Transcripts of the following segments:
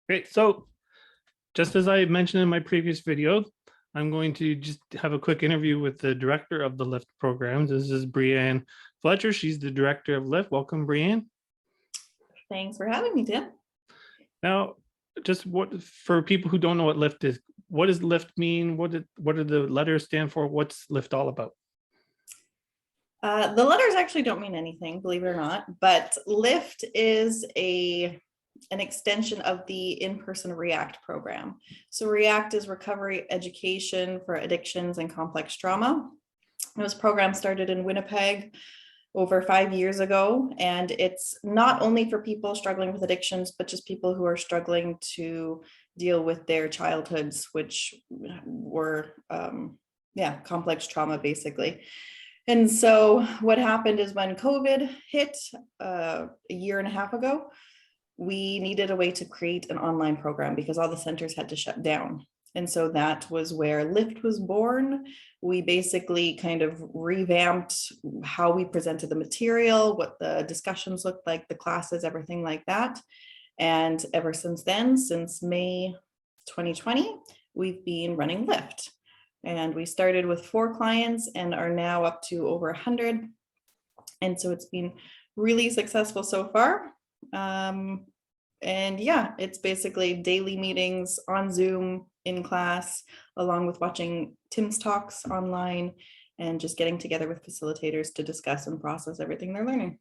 Great. So just as I mentioned in my previous video, I'm going to just have a quick interview with the director of the LIFT programs. This is Breanne Fletcher. She's the director of LIFT. Welcome, Breanne. Thanks for having me, Tim. Now, just what for people who don't know what LIFT is, what does LIFT mean? What do the letters stand for? What's LIFT all about? The letters actually don't mean anything, believe it or not, but LIFT is an extension of the in-person REACT program. So REACT is recovery education for addictions and complex trauma. This program started in Winnipeg over 5 years ago, and it's not only for people struggling with addictions, but just people who are struggling to deal with their childhoods, which were complex trauma basically. And so what happened is when COVID hit a year and a half ago, we needed a way to create an online program because all the centers had to shut down. And so that was where LIFT was born. We basically kind of revamped how we presented the material, what the discussions looked like, the classes, everything like that. And ever since then, since May 2020, we've been running LIFT. And we started with 4 clients and are now up to over 100. And so it's been really successful so far. And yeah, it's basically daily meetings on Zoom in class, along with watching Tim's talks online and just getting together with facilitators to discuss and process everything they're learning.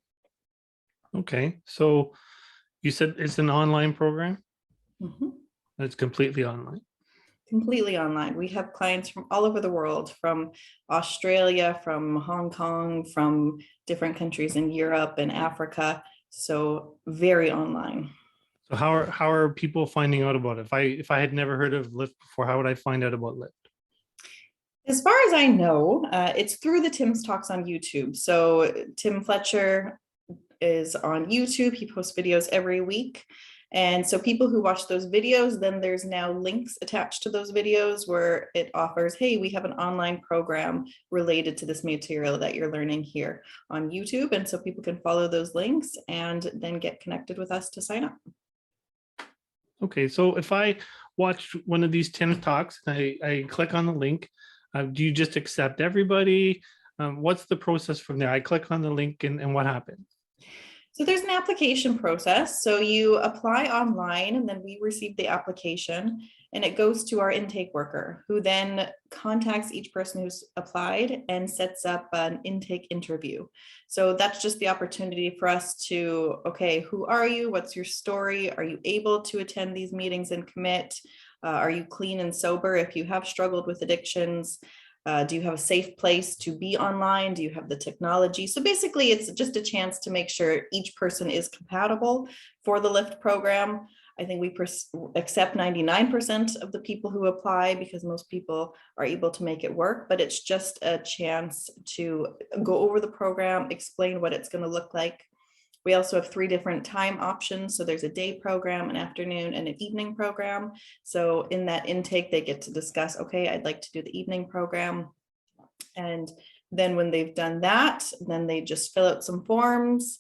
Okay, so you said it's an online program? Mm-hmm. It's completely online. Completely online. We have clients from all over the world, from Australia, from Hong Kong, from different countries in Europe and Africa. So very online. So how are people finding out about it? If I had never heard of LIFT before, how would I find out about LIFT? As far as I know, it's through the Tim's Talks on YouTube. So Tim Fletcher is on YouTube. He posts videos every week. And so people who watch those videos, then there's now links attached to those videos where it offers, hey, we have an online program related to this material that you're learning here on YouTube. And so people can follow those links and then get connected with us to sign up. Okay, so if I watch one of these Tim's talks, I click on the link, do you just accept everybody? What's the process from there? I click on the link and what happens? So there's an application process. So you apply online and then we receive the application and it goes to our intake worker who then contacts each person who's applied and sets up an intake interview. So that's just the opportunity for us to, okay, who are you? What's your story? Are you able to attend these meetings and commit? Are you clean and sober if you have struggled with addictions? Do you have a safe place to be online? Do you have the technology? So basically, it's just a chance to make sure each person is compatible for the LIFT program. I think we accept 99% of the people who apply because most people are able to make it work, but it's just a chance to go over the program, explain what it's going to look like. We also have 3 different time options. So there's a day program, an afternoon, and an evening program. So in that intake, they get to discuss, okay, I'd like to do the evening program. And then when they've done that, then they just fill out some forms,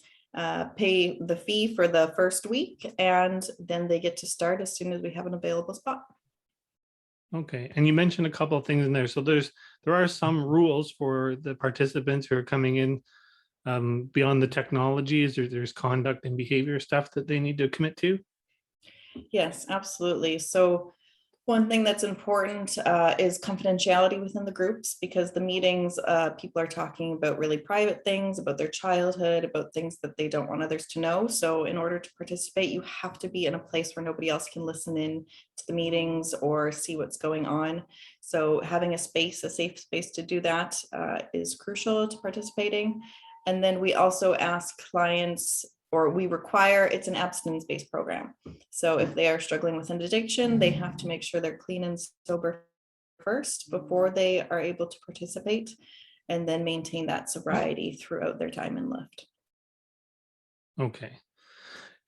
pay the fee for the first week, and then they get to start as soon as we have an available spot. Okay, and you mentioned a couple of things in there. So there are some rules for the participants who are coming in. Beyond the technologies, there's conduct and behavior stuff that they need to commit to? Yes, absolutely. So one thing that's important is confidentiality within the groups, because the meetings, people are talking about really private things, about their childhood, about things that they don't want others to know. So in order to participate, you have to be in a place where nobody else can listen in to the meetings or see what's going on. So having a space, a safe space to do that is crucial to participating. And then we also ask clients, or we require, it's an abstinence-based program. So if they are struggling with an addiction, they have to make sure they're clean and sober first before they are able to participate, and then maintain that sobriety throughout their time in LIFT. Okay.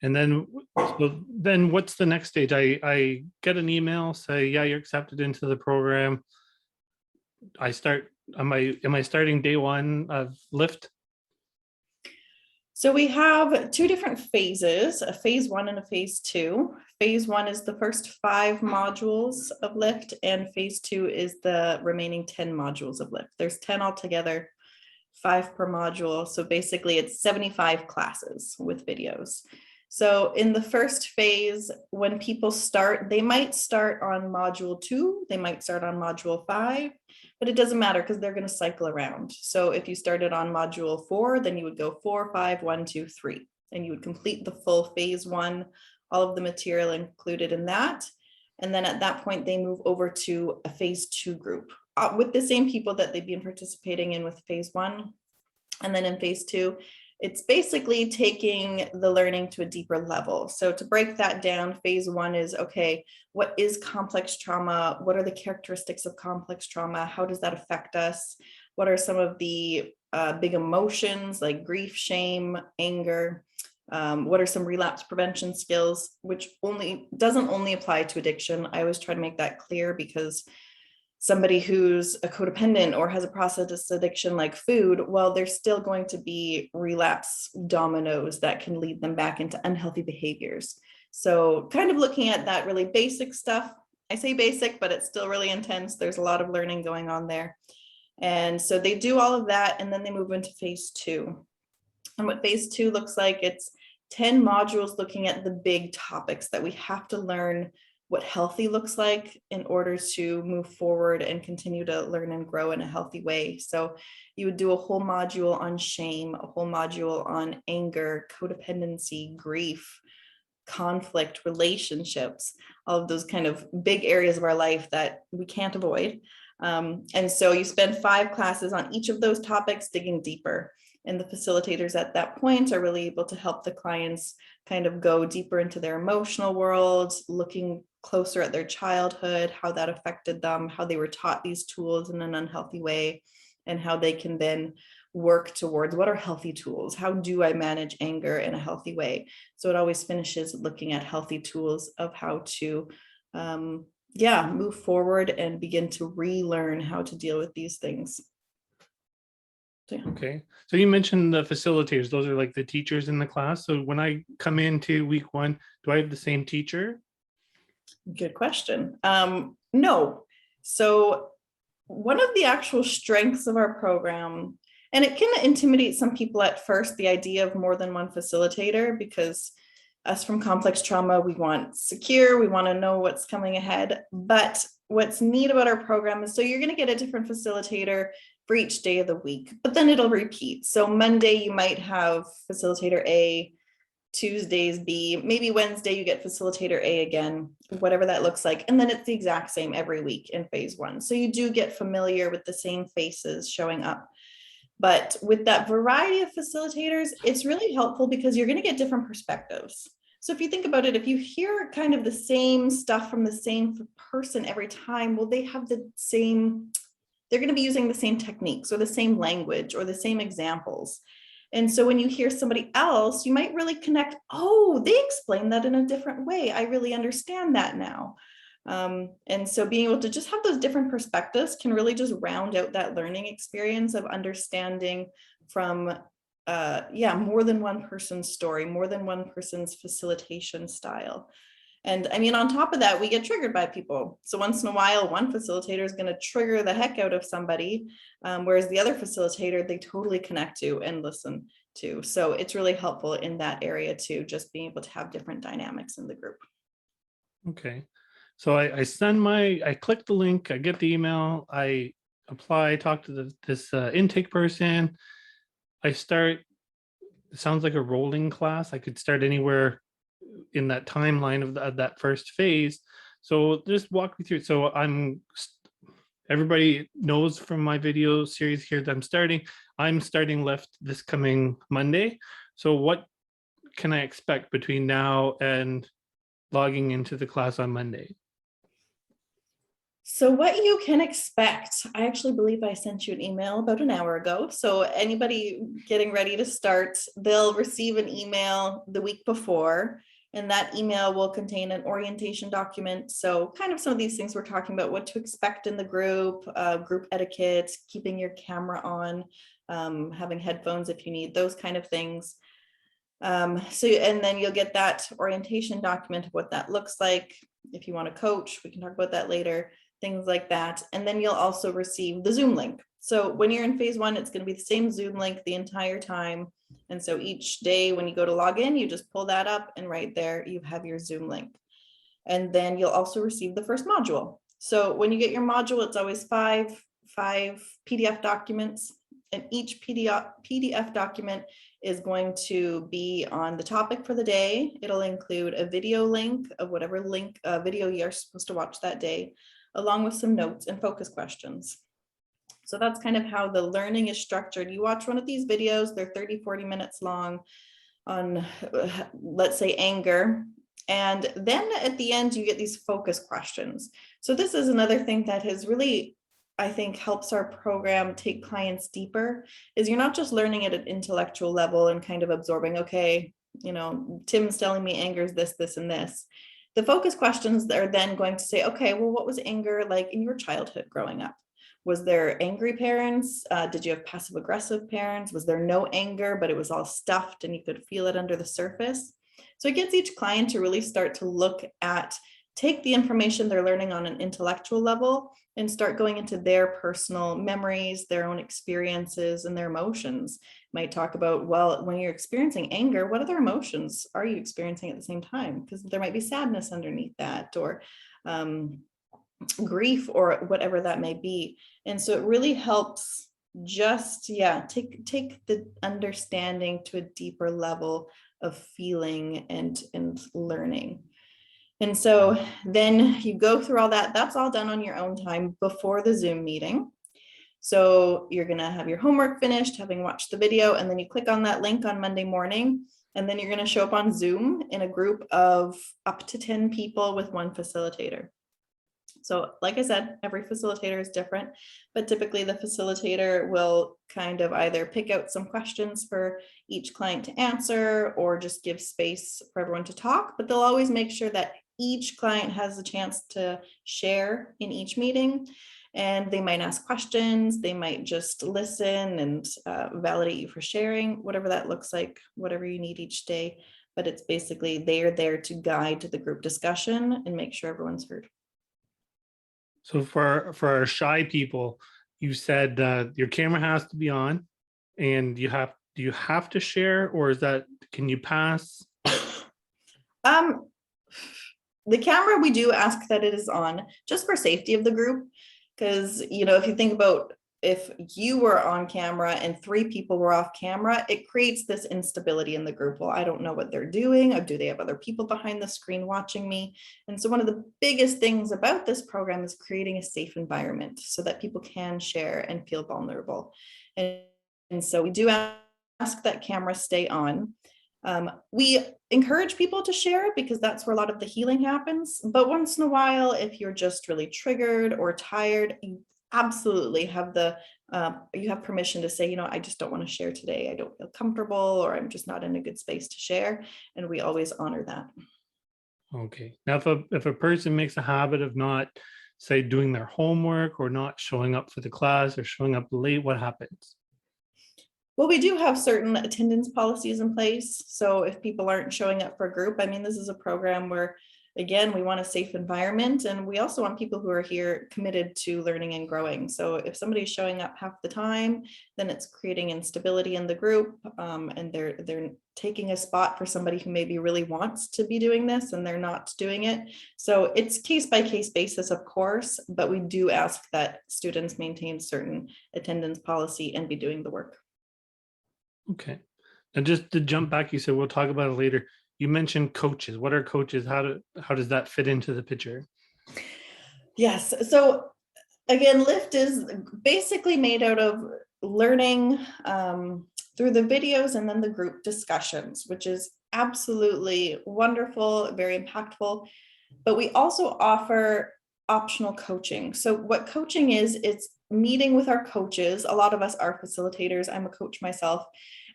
And then, so then what's the next stage? I get an email, say, yeah, you're accepted into the program. I start, am I starting day 1 of LIFT? So we have 2 different phases, a phase 1 and a phase 2. phase 1 is the first 5 modules of Lift, and phase 2 is the remaining 10 modules of Lift. There's 10 altogether, 5 per module. So basically it's 75 classes with videos. So in the first phase, when people start, they might start on module 2, they might start on module 5, but it doesn't matter because they're going to cycle around. So if you started on module 4, then you would go 4, 5, 1, 2, 3, and you would complete the full phase 1, all of the material included in that. And then at that point, they move over to a phase 2 group with the same people that they've been participating in with phase 1. And then in phase 2, it's basically taking the learning to a deeper level. So to break that down, phase 1 is, okay, what is complex trauma? What are the characteristics of complex trauma? How does that affect us? What are some of the big emotions like grief, shame, anger? What are some relapse prevention skills, which doesn't only apply to addiction. I always try to make that clear, because somebody who's a codependent or has a process addiction like food, well, there's still going to be relapse dominoes that can lead them back into unhealthy behaviors. So kind of looking at that really basic stuff. I say basic, but it's still really intense. There's a lot of learning going on there. And so they do all of that, and then they move into phase 2. And what phase 2 looks like, it's 10 modules looking at the big topics that we have to learn what healthy looks like in order to move forward and continue to learn and grow in a healthy way. So you would do a whole module on shame, a whole module on anger, codependency, grief, conflict, relationships, all of those kind of big areas of our life that we can't avoid. And so you spend 5 classes on each of those topics, digging deeper. And the facilitators at that point are really able to help the clients kind of go deeper into their emotional world, looking closer at their childhood, how that affected them, how they were taught these tools in an unhealthy way, and how they can then work towards what are healthy tools? How do I manage anger in a healthy way? So it always finishes looking at healthy tools of how to move forward and begin to relearn how to deal with these things. So, yeah. Okay. So you mentioned the facilitators. Those are like the teachers in the class. So when I come into week 1, do I have the same teacher? Good question. No. So one of the actual strengths of our program, and it can intimidate some people at first, the idea of more than one facilitator, because us from complex trauma, we want secure, we want to know what's coming ahead. But what's neat about our program is, so you're going to get a different facilitator for each day of the week, but then it'll repeat. So Monday, you might have facilitator A, Tuesdays B, maybe Wednesday you get facilitator A again, whatever that looks like. And then it's the exact same every week in phase 1. So you do get familiar with the same faces showing up. But with that variety of facilitators, it's really helpful because you're going to get different perspectives. So if you think about it, if you hear kind of the same stuff from the same person every time, well, they have the same, they're going to be using the same techniques or the same language or the same examples. And so when you hear somebody else, you might really connect, oh, they explain that in a different way. I really understand that now. And so being able to just have those different perspectives can really just round out that learning experience of understanding from, more than one person's story, more than one person's facilitation style. And I mean, on top of that, we get triggered by people. So once in a while, one facilitator is going to trigger the heck out of somebody, whereas the other facilitator, they totally connect to and listen to. So it's really helpful in that area too, just being able to have different dynamics in the group. Okay. So I click the link, I get the email, I apply, talk to this intake person. I start, it sounds like a rolling class. I could start anywhere in that timeline of that first phase. So just walk me through. So everybody knows from my video series here that I'm starting Lift this coming Monday. So what can I expect between now and logging into the class on Monday? So what you can expect, I actually believe I sent you an email about an hour ago. So anybody getting ready to start, they'll receive an email the week before, and that email will contain an orientation document. So kind of some of these things we're talking about, what to expect in the group etiquette, keeping your camera on, having headphones if you need, those kind of things. So, and then you'll get that orientation document of what that looks like. If you want to coach, we can talk about that later, things like that. And then you'll also receive the Zoom link. So when you're in phase one, it's going to be the same Zoom link the entire time. And so each day when you go to log in, you just pull that up and right there you have your Zoom link. And then you'll also receive the first module. So when you get your module, it's always five PDF documents, and each PDF document is going to be on the topic for the day. It'll include a video link of whatever video you're supposed to watch that day, along with some notes and focus questions. So that's kind of how the learning is structured. You watch one of these videos, they're 30-40 minutes long on, let's say, anger. And then at the end, you get these focus questions. So this is another thing that has really, I think, helps our program take clients deeper, is you're not just learning at an intellectual level and kind of absorbing, okay, you know, Tim's telling me anger is this, this, and this. The focus questions are then going to say, okay, well, what was anger like in your childhood growing up? Was there angry parents? Did you have passive aggressive parents? Was there no anger, but it was all stuffed and you could feel it under the surface? So it gets each client to really start to look at, take the information they're learning on an intellectual level and start going into their personal memories, their own experiences, and their emotions. Might talk about, well, when you're experiencing anger, what other emotions are you experiencing at the same time? Because there might be sadness underneath that, or grief, or whatever that may be. And so it really helps just, take the understanding to a deeper level of feeling and learning. And so then you go through all that. That's all done on your own time before the Zoom meeting. So you're going to have your homework finished, having watched the video, and then you click on that link on Monday morning, and then you're going to show up on Zoom in a group of up to 10 people with one facilitator. So like I said, every facilitator is different, but typically the facilitator will kind of either pick out some questions for each client to answer or just give space for everyone to talk, but they'll always make sure that each client has a chance to share in each meeting. And they might ask questions, they might just listen and validate you for sharing, whatever that looks like, whatever you need each day. But it's basically, they're there to guide the group discussion and make sure everyone's heard. So for our shy people, you said your camera has to be on, and do you have to share, or is that, can you pass? The camera, we do ask that it is on just for safety of the group, because, you know, if you think about, if you were on camera and 3 people were off camera, it creates this instability in the group. Well, I don't know what they're doing, or do they have other people behind the screen watching me? And so one of the biggest things about this program is creating a safe environment so that people can share and feel vulnerable. And so we do ask that cameras stay on. We encourage people to share because that's where a lot of the healing happens. But once in a while, if you're just really triggered or tired, you absolutely have you have permission to say, you know, I just don't want to share today. I don't feel comfortable, or I'm just not in a good space to share. And we always honor that. Okay. Now, if a person makes a habit of not, say, doing their homework or not showing up for the class or showing up late, what happens? Well, we do have certain attendance policies in place. So if people aren't showing up for a group, I mean, this is a program where, again, we want a safe environment, and we also want people who are here committed to learning and growing. So if somebody's showing up half the time, then it's creating instability in the group, and they're taking a spot for somebody who maybe really wants to be doing this and they're not doing it. So it's case by case basis, of course, but we do ask that students maintain certain attendance policy and be doing the work. Okay. And just to jump back, you said we'll talk about it later. You mentioned coaches. What are coaches? How does that fit into the picture? Yes. So again, LIFT is basically made out of learning through the videos and then the group discussions, which is absolutely wonderful, very impactful. But we also offer optional coaching. So what coaching is, it's meeting with our coaches. A lot of us are facilitators. I'm a coach myself.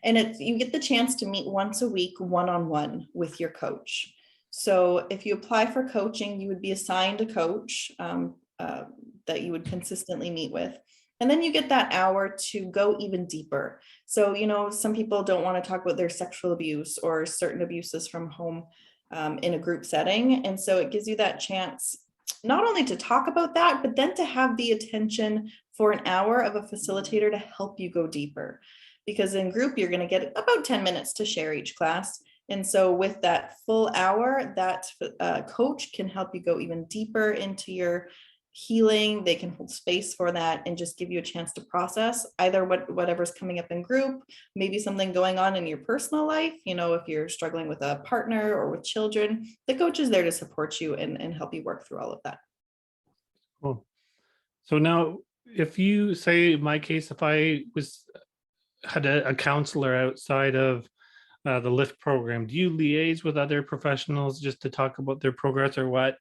And you get the chance to meet once a week, one-on-one with your coach. So if you apply for coaching, you would be assigned a coach that you would consistently meet with. And then you get that hour to go even deeper. So, some people don't want to talk about their sexual abuse or certain abuses from home in a group setting. And so it gives you that chance not only to talk about that, but then to have the attention for an hour of a facilitator to help you go deeper. Because in group, you're going to get about 10 minutes to share each class. And so with that full hour, that coach can help you go even deeper into your healing. They can hold space for that and just give you a chance to process either whatever's coming up in group, maybe something going on in your personal life. If you're struggling with a partner or with children, the coach is there to support you and help you work through all of that. Cool. So now, if you say, in my case, if I had a counselor outside of the LIFT program, do you liaise with other professionals just to talk about their progress or what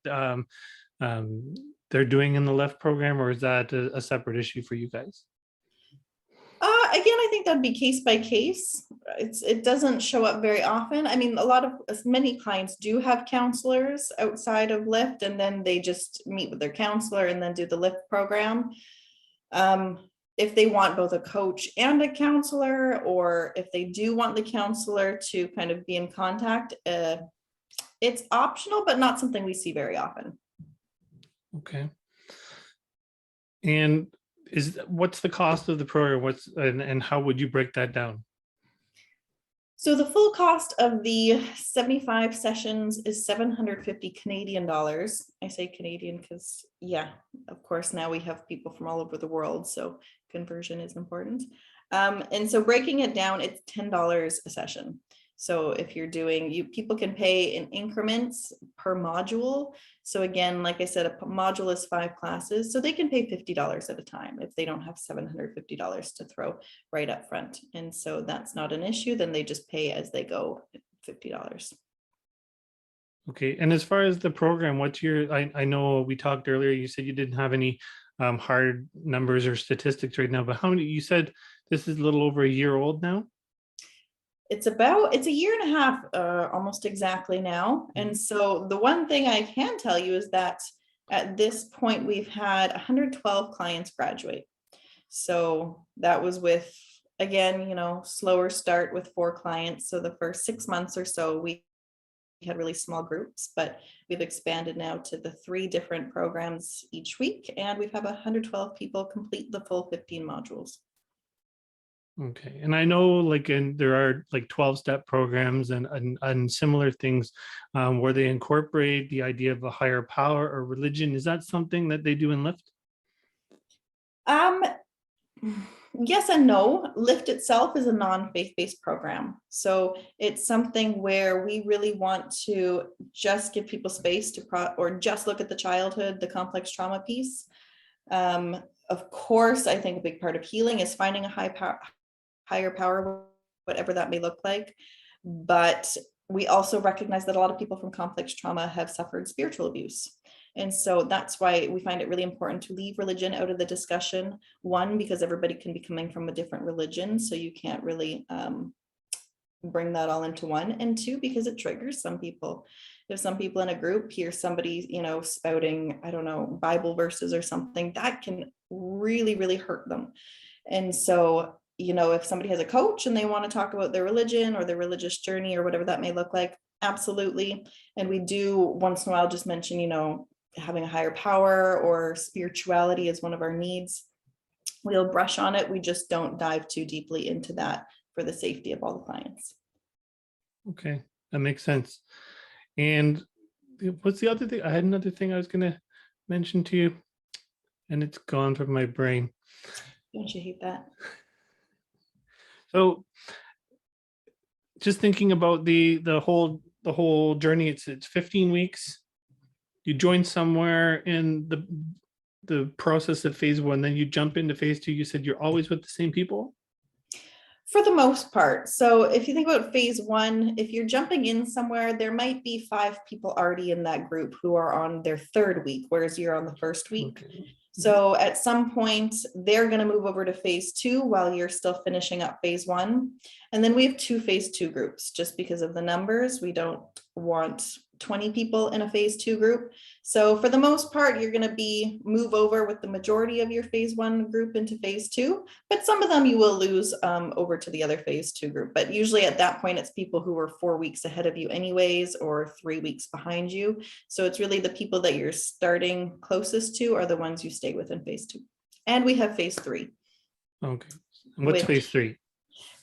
they're doing in the LIFT program, or is that a separate issue for you guys? Again, I think that'd be case by case. It doesn't show up very often. I mean, many clients do have counselors outside of LIFT, and then they just meet with their counselor and then do the LIFT program. If they want both a coach and a counselor, or if they do want the counselor to kind of be in contact, it's optional, but not something we see very often. Okay. And what's the cost of the program? And how would you break that down? So the full cost of the 75 sessions is 750 Canadian dollars. I say Canadian because, yeah, of course, now we have people from all over the world, so conversion is important. And so breaking it down, it's $10 a session. So if you're people can pay in increments per module. So again, like I said, a module is 5 classes, so they can pay $50 at a time if they don't have $750 to throw right up front. And so that's not an issue. Then they just pay as they go, $50. Okay. And as far as the program, I know we talked earlier, you said you didn't have any hard numbers or statistics right now, but how many, you said this is a little over a year old now? It's a year and a half, almost exactly now. And so the one thing I can tell you is that at this point, we've had 112 clients graduate. So that was with, again, slower start with 4 clients. So the first 6 months or so, we had really small groups, but we've expanded now to the 3 different programs each week. And we've had 112 people complete the full 15 modules. Okay. And I know there are 12-step programs and similar things where they incorporate the idea of a higher power or religion. Is that something that they do in LIFT? Yes and no. LIFT itself is a non-faith-based program. So it's something where we really want to just give people space or just look at the childhood, the complex trauma piece. Of course, I think a big part of healing is finding a higher power, whatever that may look like. But we also recognize that a lot of people from complex trauma have suffered spiritual abuse. And so that's why we find it really important to leave religion out of the discussion. 1, because everybody can be coming from a different religion, so you can't really bring that all into one. And 2, because it triggers some people. If some people in a group hear somebody, spouting, I don't know, Bible verses or something, that can really, really hurt them. And so, if somebody has a coach and they want to talk about their religion or their religious journey or whatever that may look like, absolutely. And we do once in a while just mention, having a higher power or spirituality is one of our needs. We'll brush on it. We just don't dive too deeply into that for the safety of all the clients. Okay, that makes sense. And what's the other thing? I had another thing I was going to mention to you, and it's gone from my brain. Don't you hate that? So just thinking about the whole journey, it's 15 weeks. You join somewhere in the process of phase 1, then you jump into phase 2. You said you're always with the same people? For the most part. So if you think about phase 1, if you're jumping in somewhere, there might be 5 people already in that group who are on their 3rd week, whereas you're on the 1st week. Okay. So at some point, they're going to move over to phase 2 while you're still finishing up phase 1. And then we have 2 phase 2 groups, just because of the numbers. We don't want 20 people in a phase 2 group. So for the most part, you're going to move over with the majority of your phase 1 group into phase 2, but some of them you will lose over to the other phase 2 group. But usually at that point, it's people who were 4 weeks ahead of you anyways, or 3 weeks behind you. So it's really the people that you're starting closest to are the ones you stay with in phase 2. And we have phase 3. Okay. And what's phase 3?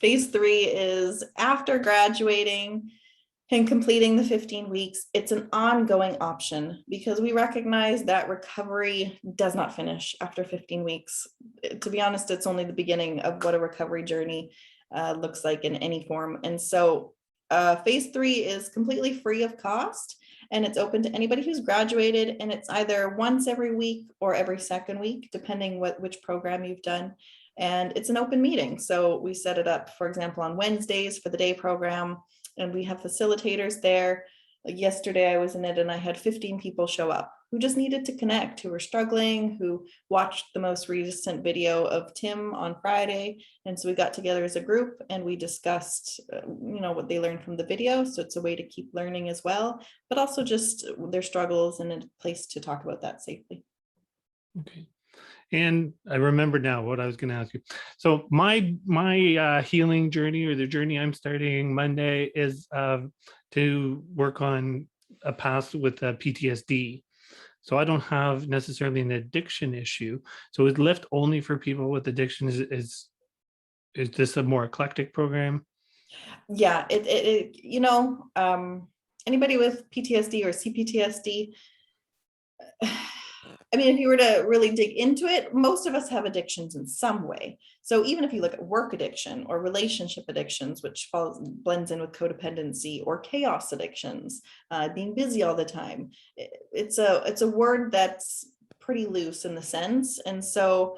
Phase 3 is after graduating and completing the 15 weeks. It's an ongoing option because we recognize that recovery does not finish after 15 weeks. To be honest, it's only the beginning of what a recovery journey looks like in any form. And so phase 3 is completely free of cost, and it's open to anybody who's graduated, and it's either once every week or every second week, depending which program you've done. And it's an open meeting. So we set it up, for example, on Wednesdays for the day program, and we have facilitators there. Like yesterday I was in it and I had 15 people show up who just needed to connect, who were struggling, who watched the most recent video of Tim on Friday. And so we got together as a group and we discussed, what they learned from the video. So it's a way to keep learning as well, but also just their struggles and a place to talk about that safely. Okay. And I remember now what I was going to ask you. So my healing journey, or the journey I'm starting Monday, is to work on a past with PTSD. So I don't have necessarily an addiction issue. So is Lift only for people with addiction? Is this a more eclectic program? Yeah, anybody with PTSD or CPTSD, I mean, if you were to really dig into it, most of us have addictions in some way. So even if you look at work addiction or relationship addictions, which blends in with codependency, or chaos addictions, being busy all the time, it's a word that's pretty loose in the sense. And so,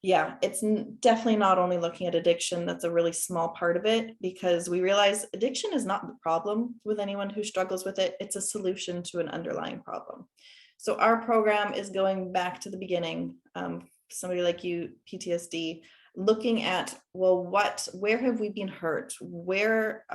yeah, it's definitely not only looking at addiction. That's a really small part of it, because we realize addiction is not the problem with anyone who struggles with it. It's a solution to an underlying problem. So our program is going back to the beginning. Somebody like you, PTSD, looking at, well, where have we been hurt? Where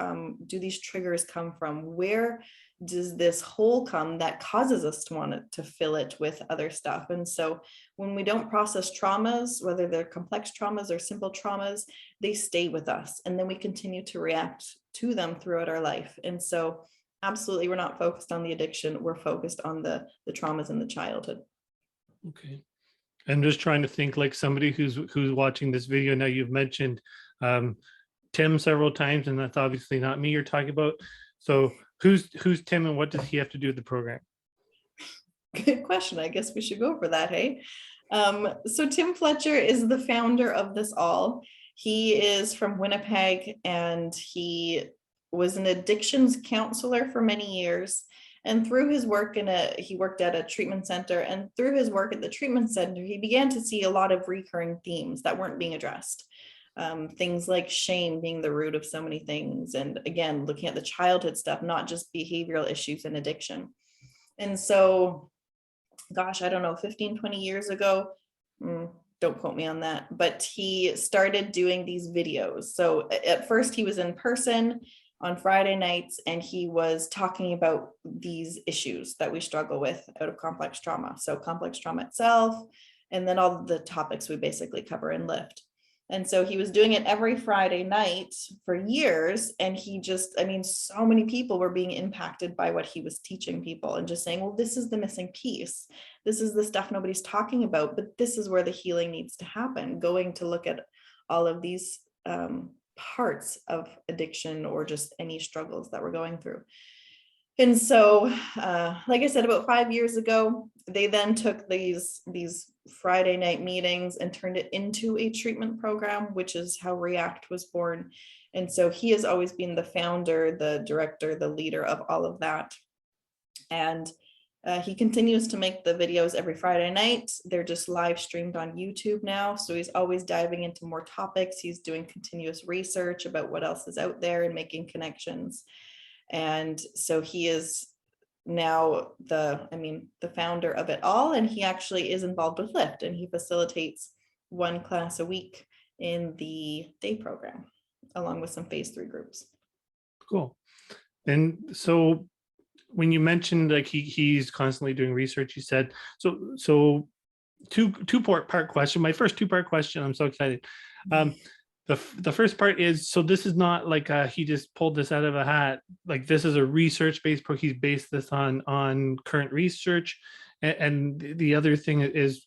do these triggers come from? Where does this hole come that causes us to want to fill it with other stuff? And so when we don't process traumas, whether they're complex traumas or simple traumas, they stay with us. And then we continue to react to them throughout our life. And so absolutely, we're not focused on the addiction. We're focused on the traumas in the childhood. Okay. I'm just trying to think, like somebody who's watching this video now. You've mentioned Tim several times, and that's obviously not me you're talking about. So who's Tim, and what does he have to do with the program? Good question. I guess we should go for that, hey? So Tim Fletcher is the founder of this all. He is from Winnipeg, and he was an addictions counselor for many years. And through his work he worked at a treatment center, and through his work at the treatment center, he began to see a lot of recurring themes that weren't being addressed. Things like shame being the root of so many things. And again, looking at the childhood stuff, not just behavioral issues and addiction. And so, gosh, I don't know, 15, 20 years ago, don't quote me on that, but he started doing these videos. So at first he was in person on Friday nights, and he was talking about these issues that we struggle with out of complex trauma. So complex trauma itself, and then all the topics we basically cover in Lift. And so he was doing it every Friday night for years. And so many people were being impacted by what he was teaching people, and just saying, well, this is the missing piece. This is the stuff nobody's talking about, but this is where the healing needs to happen. Going to look at all of these parts of addiction, or just any struggles that we're going through. And so, like I said, about 5 years ago, they then took these Friday night meetings and turned it into a treatment program, which is how React was born. And so he has always been the founder, the director, the leader of all of that. And he continues to make the videos every Friday night. They're just live streamed on YouTube now. So he's always diving into more topics. He's doing continuous research about what else is out there and making connections. And so he is now the founder of it all. And he actually is involved with Lift, and he facilitates one class a week in the day program. along with some phase 3 groups. Cool. And so when you mentioned like he's constantly doing research, you said, so two-part question. My first two-part question, I'm so excited. The first part is, so this is not like he just pulled this out of a hat. Like this is a research-based pro. He's based this on current research. And the other thing is,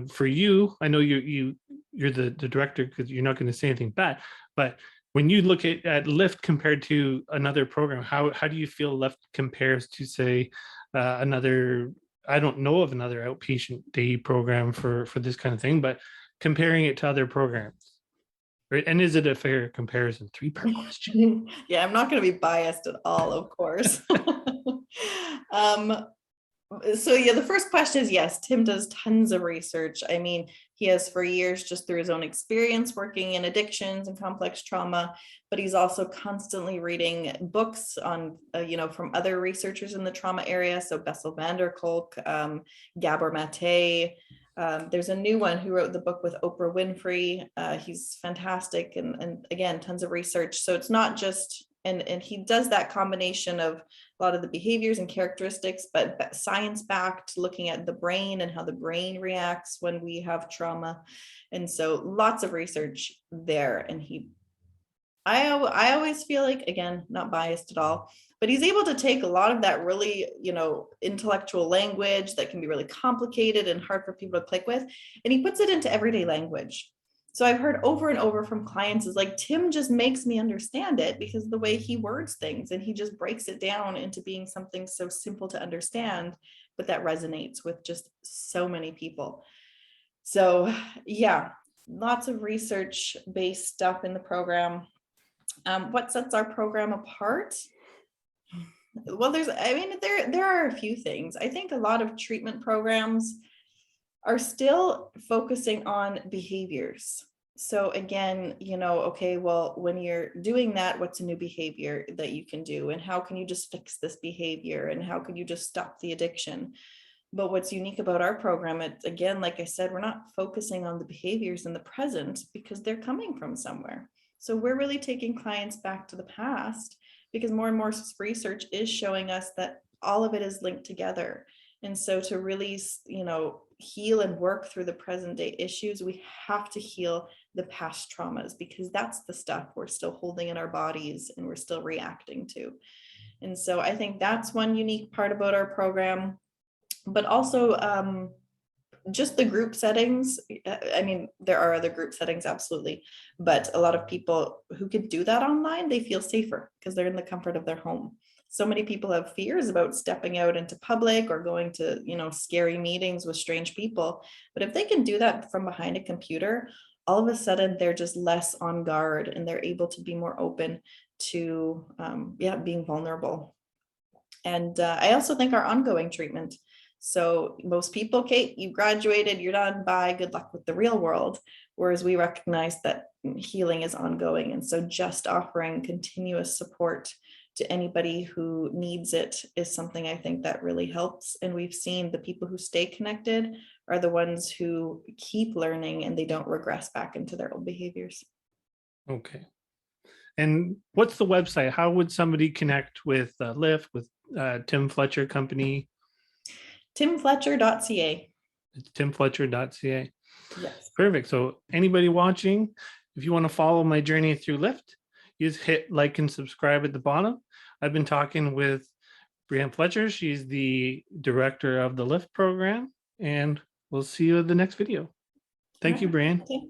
for you, I know you're the director because you're not going to say anything bad, but when you look at LIFT compared to another program, how do you feel LIFT compares to, say, another, I don't know of another outpatient day program for this kind of thing, but comparing it to other programs, right? And is it a fair comparison? 3-part question. Yeah, I'm not going to be biased at all, of course. So yeah, the first question is yes, Tim does tons of research. I mean, he has for years just through his own experience working in addictions and complex trauma, but he's also constantly reading books on, from other researchers in the trauma area. So Bessel van der Kolk, Gabor Mate. There's a new one who wrote the book with Oprah Winfrey. He's fantastic. And again, tons of research. So it's not just, and he does that combination of a lot of the behaviors and characteristics, but science-backed, looking at the brain and how the brain reacts when we have trauma. And so lots of research there. And I always feel like, again, not biased at all, but he's able to take a lot of that really, intellectual language that can be really complicated and hard for people to click with, and he puts it into everyday language. So I've heard over and over from clients is like, Tim just makes me understand it because of the way he words things, and he just breaks it down into being something so simple to understand, but that resonates with just so many people. So yeah, lots of research-based stuff in the program. What sets our program apart? Well, there are a few things. I think a lot of treatment programs are still focusing on behaviors. So again, okay, well, when you're doing that, what's a new behavior that you can do? And how can you just fix this behavior? And how can you just stop the addiction? But what's unique about our program, it's, again, like I said, we're not focusing on the behaviors in the present because they're coming from somewhere. So we're really taking clients back to the past because more and more research is showing us that all of it is linked together. And so to really, heal and work through the present day issues, we have to heal the past traumas because that's the stuff we're still holding in our bodies and we're still reacting to. And so I think that's one unique part about our program, but also just the group settings. I mean, there are other group settings, absolutely, but a lot of people who could do that online, they feel safer because they're in the comfort of their home. So many people have fears about stepping out into public or going to, scary meetings with strange people. But if they can do that from behind a computer, all of a sudden they're just less on guard and they're able to be more open to, being vulnerable. And I also think our ongoing treatment. So most people, Kate, you graduated, you're done, bye, good luck with the real world. Whereas we recognize that healing is ongoing. And so just offering continuous support to anybody who needs it is something I think that really helps. And we've seen the people who stay connected are the ones who keep learning and they don't regress back into their old behaviors. Okay. And what's the website? How would somebody connect with LIFT, with Tim Fletcher Company? timfletcher.ca. It's timfletcher.ca. Yes. Perfect. So anybody watching, if you want to follow my journey through LIFT, you just hit like and subscribe at the bottom. I've been talking with Breanne Fletcher. She's the director of the LIFT program, and we'll see you in the next video. Thank you, Breanne. Okay.